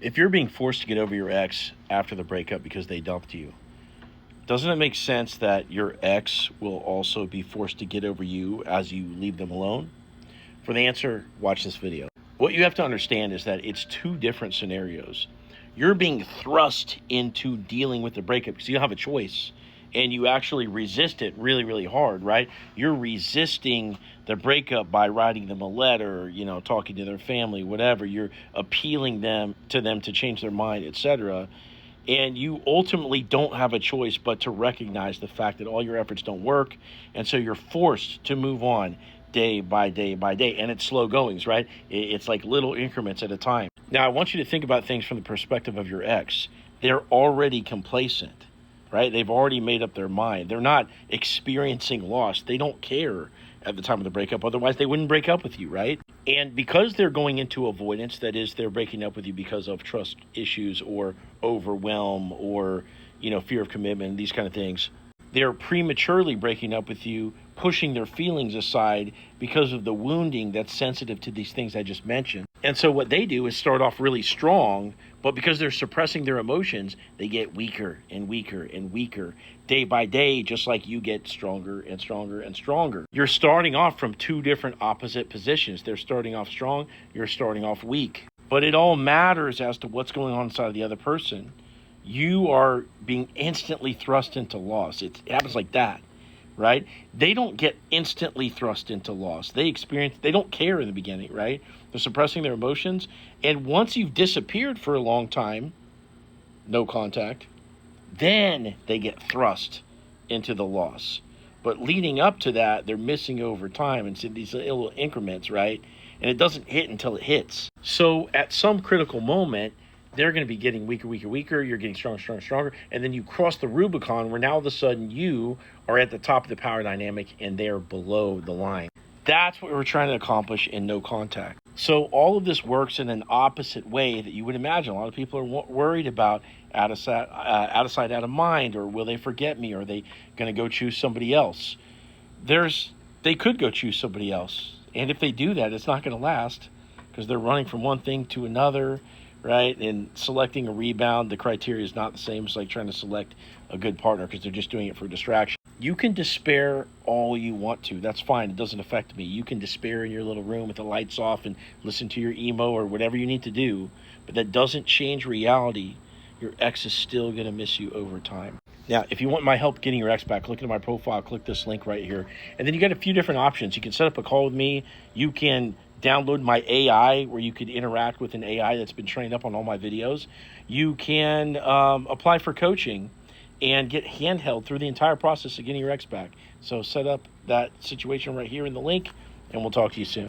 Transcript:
If you're being forced to get over your ex after the breakup because they dumped you, doesn't it make sense that your ex will also be forced to get over you as you leave them alone? For the answer, watch this video. What you have to understand is that it's two different scenarios. You're being thrust into dealing with the breakup because you don't have a choice, and you actually resist it really, really hard, right? You're resisting the breakup by writing them a letter, talking to their family, whatever. You're appealing to them to change their mind, etc. And you ultimately don't have a choice but to recognize the fact that all your efforts don't work. And so you're forced to move on day by day by day. And it's slow goings, right? It's like little increments at a time. Now, I want you to think about things from the perspective of your ex. They're already complacent, right? They've already made up their mind. They're not experiencing loss. They don't care at the time of the breakup. Otherwise, they wouldn't break up with you, right? And because they're going into avoidance, that is, they're breaking up with you because of trust issues or overwhelm or, fear of commitment, these kind of things. They're prematurely breaking up with you, pushing their feelings aside because of the wounding that's sensitive to these things I just mentioned. And so what they do is start off really strong, but because they're suppressing their emotions, they get weaker and weaker and weaker day by day, just like you get stronger and stronger and stronger. You're starting off from two different opposite positions. They're starting off strong, you're starting off weak. But it all matters as to what's going on inside of the other person. You are being instantly thrust into loss. It happens like that, right? They don't get instantly thrust into loss. They don't care in the beginning, right? They're suppressing their emotions. And once you've disappeared for a long time, no contact, then they get thrust into the loss. But leading up to that, they're missing over time. And so these little increments, right? And it doesn't hit until it hits. So at some critical moment, they're going to be getting weaker, weaker, weaker. You're getting stronger, stronger, stronger. And then you cross the Rubicon where now all of a sudden you are at the top of the power dynamic and they're below the line. That's what we're trying to accomplish in no contact. So all of this works in an opposite way that you would imagine. A lot of people are worried about out of sight, out of mind, or will they forget me? Or are they going to go choose somebody else? They could go choose somebody else. And if they do that, it's not going to last because they're running from one thing to another, right? And selecting a rebound, the criteria is not the same. It's like trying to select a good partner because they're just doing it for distraction. You can despair all you want to. That's fine. It doesn't affect me. You can despair in your little room with the lights off and listen to your emo or whatever you need to do. But that doesn't change reality. Your ex is still going to miss you over time. Now, if you want my help getting your ex back, look into my profile, click this link right here. And then you got a few different options. You can set up a call with me. You can download my AI where you could interact with an AI that's been trained up on all my videos. You can apply for coaching and get handheld through the entire process of getting your ex back. So set up that situation right here in the link, and we'll talk to you soon.